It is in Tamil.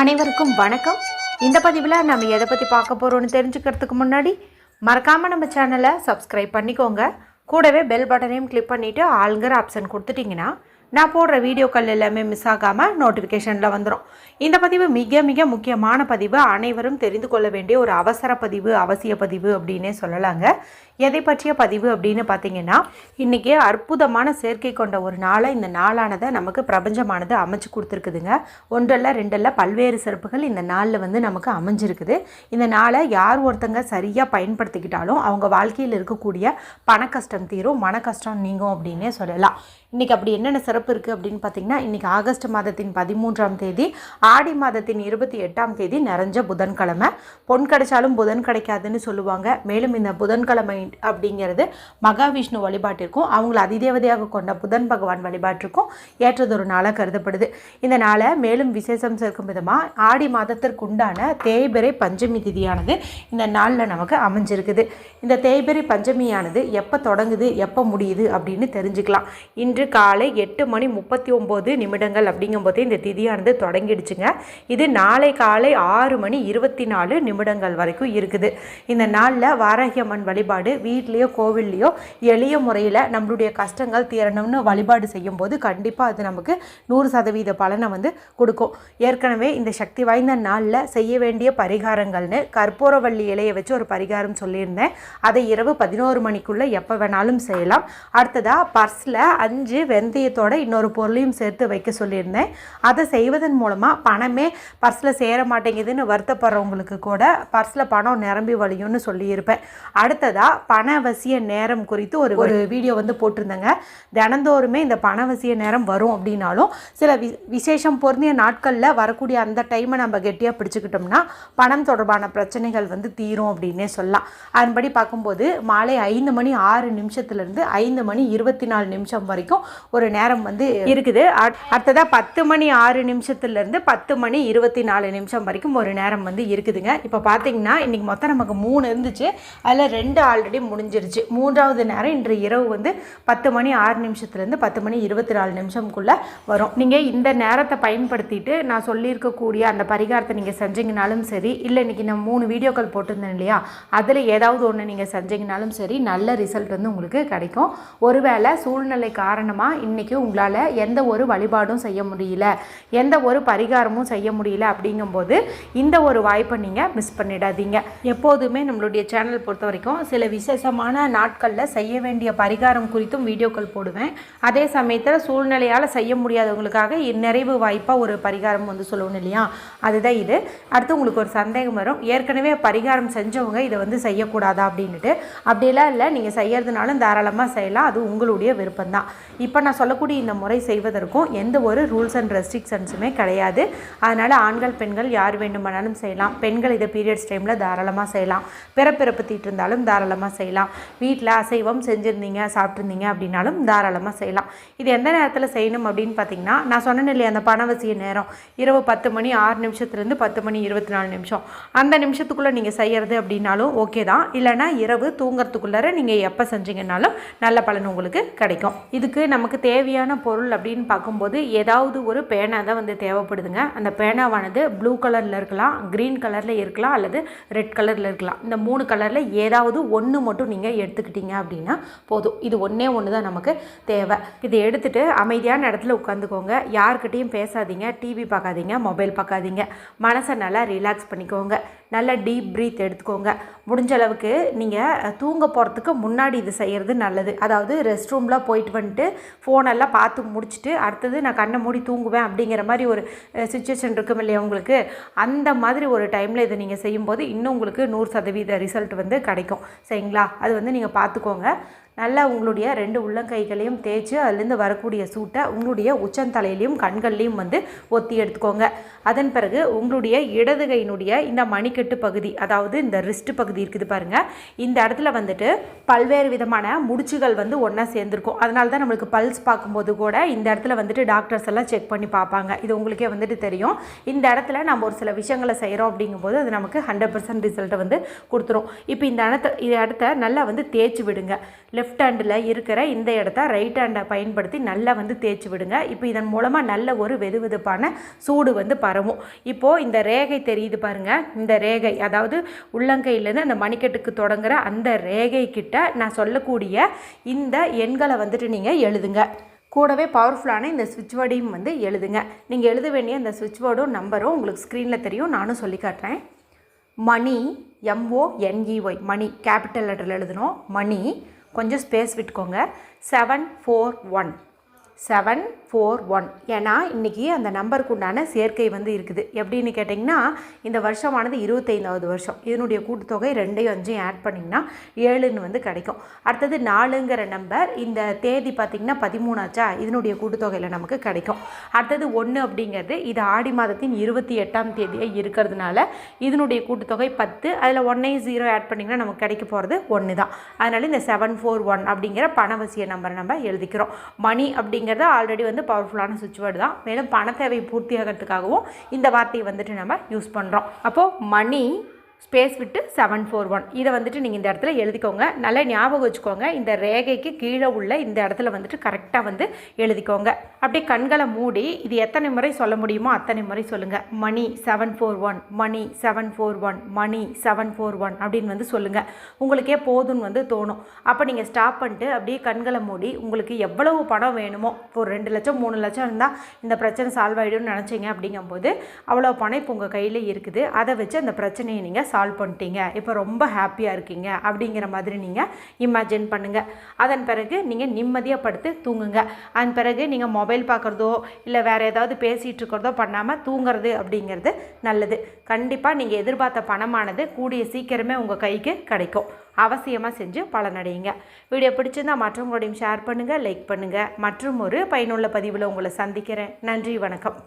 அனைவருக்கும் வணக்கம். இந்த பதிவில் நம்ம எதை பற்றி பார்க்க போகிறோன்னு தெரிஞ்சுக்கிறதுக்கு முன்னாடி மறக்காமல் நம்ம சேனலை சப்ஸ்கிரைப் பண்ணிக்கோங்க. கூடவே பெல் பட்டனையும் கிளிக் பண்ணிவிட்டு ஆளுங்கிற ஆப்ஷன் கொடுத்துட்டிங்கன்னா நான் போடுற வீடியோக்கள் எல்லாமே மிஸ் ஆகாமல் நோட்டிஃபிகேஷனில் வந்துடும். இந்த பதிவு மிக மிக முக்கியமான பதிவு. அனைவரும் தெரிந்து கொள்ள வேண்டிய ஒரு அவசர பதிவு, அவசிய பதிவு அப்படின்னே சொல்லலாங்க. எதை பற்றிய பதிவு அப்படின்னு பார்த்தீங்கன்னா, இன்றைக்கி அற்புதமான சேர்க்கை கொண்ட ஒரு நாளை இந்த நாளானதை நமக்கு பிரபஞ்சமானது அமைச்சு கொடுத்துருக்குதுங்க. ஒன்றல்ல ரெண்டல்ல பல்வேறு சிறப்புகள் இந்த நாளில் நமக்கு அமைஞ்சிருக்குது. இந்த நாளை யார் ஒருத்தங்க சரியாக பயன்படுத்திக்கிட்டாலும் அவங்க வாழ்க்கையில் இருக்கக்கூடிய பண கஷ்டம் தீரும், மன கஷ்டம் நீங்கும் அப்படின்னே சொல்லலாம். இன்றைக்கி அப்படி என்னென்ன சிறப்பு இருக்குது அப்படின்னு பார்த்தீங்கன்னா, இன்றைக்கி ஆகஸ்ட் மாதத்தின் 13ஆம் தேதி, ஆடி மாதத்தின் 28ஆம் தேதி நிறைஞ்ச புதன்கிழமை. பொன் கிடைச்சாலும் புதன் கிடைக்காதுன்னு சொல்லுவாங்க. மேலும் இந்த புதன்கிழமை அப்படிங்கிறது மகாவிஷ்ணு வழிபாட்டிற்கும் அவங்கள அதிதேவதையாக கொண்ட புதன் பகவான் வழிபாட்டிற்கும் ஏற்றதொரு நாளாக கருதப்படுது. இந்த நாளை மேலும் விசேஷம் சேர்க்கும் விதமாக ஆடி மாதத்திற்குண்டான தேய்பிறை பஞ்சமி திதியானது இந்த நாளில் நமக்கு அமைஞ்சிருக்குது. இந்த தேய்பிறை பஞ்சமியானது எப்போ தொடங்குது எப்போ முடியுது அப்படின்னு தெரிஞ்சுக்கலாம். இன்று காலை 8:39 அப்படிங்கும்போது இந்த திதியானது தொடங்கிடுச்சுங்க. இது நாளை காலை 6:24 வரைக்கும் இருக்குது. இந்த நாளில் வாராகியம்மன் வழிபாடு வீட்லேயோ கோவில்லையோ எளிய முறையில் நம்மளுடைய கஷ்டங்கள் தீரணும்னு வழிபாடு செய்யும் போது கண்டிப்பாக அது நமக்கு 100% பலனை கொடுக்கும். ஏற்கனவே இந்த சக்தி வாய்ந்த நாளில் செய்ய வேண்டிய பரிகாரங்கள்னு கற்பூரவள்ளி இலையை வச்சு ஒரு பரிகாரம் சொல்லியிருந்தேன். அதை இரவு 11 மணிக்குள்ளே எப்போ வேணாலும் செய்யலாம். அடுத்ததாக பர்ஸில் 5 வெந்தயத்தோட இன்னொரு பொருளையும் சேர்த்து வைக்க சொல்லியிருந்தேன். அதை செய்வதன் மூலமாக பணமே பர்ஸில் சேர மாட்டேங்குதுன்னு வருத்தப்படுறவங்களுக்கு கூட பர்ஸில் பணம் நிரம்பி வழியும்னு சொல்லியிருப்பேன். அடுத்ததாக பணவசிய நேரம் குறித்து ஒரு வீடியோ போட்டிருந்தேங்க. தினந்தோறுமே இந்த பணவசிய நேரம் வரும் அப்படின்னாலும் சில விசேஷம் பொருந்திய நாட்களில் வரக்கூடிய அந்த டைமை நம்ம கெட்டியாக பிடிச்சிக்கிட்டோம்னா பணம் தொடர்பான பிரச்சனைகள் தீரும் அப்படின்னே சொல்லலாம். அதன்படி பார்க்கும்போது மாலை 5:06 5:24 வரைக்கும் ஒரு நேரம் இருக்குது. அடுத்ததாக 10:06 10:24 வரைக்கும் ஒரு நேரம் இருக்குதுங்க. இப்போ பார்த்தீங்கன்னா இன்றைக்கி மொத்தம் நமக்கு 3 இருந்துச்சு. அதில் 2 ஆல்ரெடி முடிஞ்சிருச்சு. 3வது நேரம் இன்று இரவு 10:06 10:24 வரும். நீங்கள் இந்த நேரத்தை பயன்படுத்திட்டு நான் சொல்லியிருக்கக்கூடிய அந்த பரிகாரத்தை நீங்கள் செஞ்சீங்கனாலும் சரி, இல்லை இன்றைக்கி நான் 3 வீடியோக்கள் போட்டிருந்தேன் இல்லையா, அதில் ஏதாவது ஒன்று நீங்கள் செஞ்சீங்கனாலும் சரி நல்ல ரிசல்ட் உங்களுக்கு கிடைக்கும். ஒருவேளை சூழ்நிலை காரணமாக இன்றைக்கி உங்களால் எந்த ஒரு வழிபாடும் செய்ய முடியல, எந்த ஒரு பரிகாரமும் செய்ய முடியல அப்படிங்கும்போது இந்த ஒரு வாய்ப்பை நீங்கள் மிஸ் பண்ணிடாதீங்க. எப்போதுமே நம்மளுடைய சேனல் பொறுத்த வரைக்கும் சில விசேஷமான நாட்களில் செய்ய வேண்டிய பரிகாரம் குறித்தும் வீடியோக்கள் போடுவேன். அதே சமயத்தில் சூழ்நிலையால் செய்ய முடியாதவங்களுக்காக நிறைவு வாய்ப்பாக ஒரு பரிகாரம் சொல்லணும் இல்லையா, அதுதான் இது. அடுத்து உங்களுக்கு ஒரு சந்தேகம் வரும், ஏற்கனவே பரிகாரம் செஞ்சவங்க இதை செய்யக்கூடாதா அப்படின்ட்டு. அப்படியெல்லாம் இல்லை, நீங்கள் செய்யறதுனாலும் தாராளமாக செய்யலாம், அது உங்களுடைய விருப்பம்தான். இப்போ நான் சொல்லக்கூடிய இந்த முறை செய்வதற்கும் எந்த ஒரு ரூல்ஸ் அண்ட் ரெஸ்ட்ரிக்ஷன்ஸுமே கிடையாது. அதனால் ஆண்கள் பெண்கள் யார் வேண்டுமானாலும் செய்யலாம். பெண்கள் இதை பீரியட்ஸ் டைமில் தாராளமாக செய்யலாம். பிறப்பு தீட்டிருந்தாலும் தாராளமாக செய்யலாம். வீட்டில் அசைவம் செஞ்சுருந்தீங்க சாப்பிட்ருந்தீங்க அப்படின்னாலும் தாராளமாக செய்யலாம். இது எந்த நேரத்தில் செய்யணும் அப்படின்னு பார்த்தீங்கன்னா, நான் சொன்னேன் இல்லையா அந்த பணவசிய நேரம் இரவு 10:06 10:24 அந்த நிமிஷத்துக்குள்ளே நீங்கள் செய்கிறது அப்படின்னாலும் ஓகே தான். இல்லைனா இரவு தூங்கிறதுக்குள்ளார நீங்கள் எப்போ செஞ்சீங்கன்னாலும் நல்ல பலன் உங்களுக்கு கிடைக்கும். இதுக்கு நமக்கு தேவையான பொருள் அப்படின்னு பார்க்கும்போது ஏதாவது ஒரு பேனா தான் தேவைப்படுதுங்க. அந்த பேனாவானது ப்ளூ கலரில் இருக்கலாம், க்ரீன் கலரில் இருக்கலாம், அல்லது ரெட் கலரில் இருக்கலாம். இந்த 3 கலரில் ஏதாவது ஒன்று மட்டும் நீங்கள் எடுத்துக்கிட்டீங்க அப்படின்னா போதும். இது ஒன்றே தான் நமக்கு தேவை. இதை எடுத்துகிட்டு அமைதியான இடத்துல உட்காந்துக்கோங்க. யார்கிட்டையும் பேசாதீங்க, டிவி பார்க்காதீங்க, மொபைல் பார்க்காதீங்க. மனசை நல்லா ரிலாக்ஸ் பண்ணிக்கோங்க. நல்லா டீப் ப்ரீத் எடுத்துக்கோங்க. முடிஞ்ச அளவுக்கு நீங்கள் தூங்க போகிறதுக்கு முன்னாடி இது செய்கிறது நல்லது. அதாவது ரெஸ்ட் ரூமில் போயிட்டு ஃபோனெல்லாம் பார்த்து முடிச்சுட்டு அடுத்தது நான் கண்ணை மூடி தூங்குவேன் அப்படிங்கிற மாதிரி ஒரு சுச்சுவேஷன் இருக்கும் இல்லையா உங்களுக்கு, அந்த மாதிரி ஒரு டைமில் இதை நீங்கள் செய்யும்போது இன்னும் உங்களுக்கு 100% ரிசல்ட் கிடைக்கும். சரிங்களா, அது நீங்கள் பார்த்துக்கோங்க. நல்லா உங்களுடைய 2 உள்ளங்கைகளையும் தேய்ச்சி அதுலேருந்து வரக்கூடிய சூட்டை உங்களுடைய உச்சந்தலையிலையும் கண்கள்லையும் ஒத்தி எடுத்துக்கோங்க. அதன் பிறகு உங்களுடைய இடது கையினுடைய இந்த மணிக்கட்டு பகுதி, அதாவது இந்த ரிஸ்ட் பகுதி இருக்குது பாருங்கள், இந்த இடத்துல பல்வேறு விதமான முடிச்சுகள் ஒன்றா சேர்ந்துருக்கும். அதனால தான் நம்மளுக்கு பல்ஸ் பார்க்கும்போது கூட இந்த இடத்துல டாக்டர்ஸ் எல்லாம் செக் பண்ணி பார்ப்பாங்க. இது உங்களுக்கே தெரியும். இந்த இடத்துல நம்ம ஒரு சில விஷயங்களை செய்கிறோம் அப்படிங்கும்போது அது நமக்கு 100% ரிசல்ட்டை கொடுத்துரும். இப்போ இந்த இடத்த நல்லா தேய்ச்சி விடுங்க. லெஃப்ட் ஹேண்டில் இருக்கிற இந்த இடத்த ரைட் ஹேண்டை பயன்படுத்தி நல்லா வந்து தேய்ச்சி விடுங்க. இப்போ இதன் மூலமாக நல்ல ஒரு வெதுவெதுப்பான சூடு வந்து பரவும். இப்போது இந்த ரேகை தெரியுது பாருங்கள், இந்த ரேகை அதாவது உள்ளங்கையிலேருந்து அந்த மணிக்கட்டுக்கு தொடங்குகிற அந்த ரேகை கிட்ட நான் சொல்லக்கூடிய இந்த எண்களை வந்துட்டு நீங்கள் எழுதுங்க. கூடவே பவர்ஃபுல்லான இந்த ஸ்விட்ச் வேர்டையும் வந்து எழுதுங்க. நீங்கள் எழுத வேண்டிய இந்த ஸ்விட்ச் வேர்டும் நம்பரும் உங்களுக்கு ஸ்க்ரீனில் தெரியும், நானும் சொல்லி காட்டுறேன். மணி, MONEY, மணி கேபிட்டல் லெட்டரில் எழுதணும். மணி கொஞ்சம் ஸ்பேஸ் விட்டுக்கோங்க. 741 741. ஏன்னா இன்றைக்கி அந்த நம்பருக்கு உண்டான சேர்க்கை வந்து இருக்குது. எப்படின்னு கேட்டிங்கன்னா இந்த வருஷமானது 25வது வருஷம். இதனுடைய கூட்டுத்தொகை 2 5 ஆட் பண்ணிங்கன்னா 7ன்னு வந்து கிடைக்கும். அடுத்தது 4ங்கிற நம்பர், இந்த தேதி பார்த்திங்கன்னா 13 ஆச்சா, இதனுடைய கூட்டுத்தொகையில் நமக்கு கிடைக்கும். அடுத்தது 1 அப்படிங்கிறது இது ஆடி மாதத்தின் 28ஆம் தேதியாக இருக்கிறதுனால இதனுடைய கூட்டுத்தொகை 10. அதில் 1 0 ஆட் பண்ணிங்கன்னா நமக்கு கிடைக்க போகிறது 1 தான். அதனால் இந்த 741 அப்படிங்கிற பணவசிய நம்பரை நம்ம எழுதிக்கிறோம். மணி அப்படிங்கிறது ஆல்ரெடி வந்து பவர்ஃபுல்லான சுவிட்ச் வேர்டு தான். மேலும் பண தேவை பூர்த்தியாகிறதுக்காகவும் இந்த வார்த்தையை வந்துட்டு நம்ம யூஸ் பண்ணுறோம். அப்போது மணி ஸ்பேஸ் விட்டு 741 இதை வந்துட்டு நீங்கள் இந்த இடத்துல எழுதிக்கோங்க. நல்லா ஞாபகம் வச்சுக்கோங்க. இந்த ரேகைக்கு கீழே உள்ள இந்த இடத்துல வந்துட்டு கரெக்டாக வந்து எழுதிக்கோங்க. அப்படியே கண்களை மூடி இது எத்தனை முறை சொல்ல முடியுமோ அத்தனை முறை சொல்லுங்கள். மணி 741, மணி 741, மணி 741 அப்படின்னு வந்து சொல்லுங்கள். உங்களுக்கே போதும்னு வந்து தோணும். அப்போ நீங்கள் ஸ்டாப் பண்ணிட்டு அப்படியே கண்களை மூடி உங்களுக்கு எவ்வளவு பணம் வேணுமோ, இப்போ 2 லட்சம் 3 லட்சம் இருந்தால் இந்த பிரச்சனை சால்வ் ஆகிடும்னு நினச்சிங்க அப்படிங்கும்போது அவ்வளோ பணம் இப்போ உங்கள் கையில் இருக்குது. அதை வச்சு அந்த பிரச்சனையை நீங்கள் சால்வ் பண்ணிட்டீங்க, இப்போ ரொம்ப ஹாப்பியாக இருக்கீங்க அப்படிங்கிற மாதிரி நீங்கள் இமேஜின் பண்ணுங்கள். அதன் பிறகு நீங்கள் நிம்மதியாக படுத்து தூங்குங்க. அதன் பிறகு நீங்கள் மொபைல் பார்க்குறதோ இல்லை வேறு ஏதாவது பேசிகிட்டு இருக்கிறதோ பண்ணாமல் தூங்குறது அப்படிங்கிறது நல்லது. கண்டிப்பாக நீங்கள் எதிர்பார்த்த பணமானது கூடிய சீக்கிரமே உங்கள் கைக்கு கிடைக்கும். அவசியமாக செஞ்சு பலனடையுங்க. வீடியோ பிடிச்சிருந்தால் மற்றவங்களோடையும் ஷேர் பண்ணுங்கள், லைக் பண்ணுங்கள். மற்றும் ஒரு பயனுள்ள பதிவில் உங்களை சந்திக்கிறேன். நன்றி, வணக்கம்.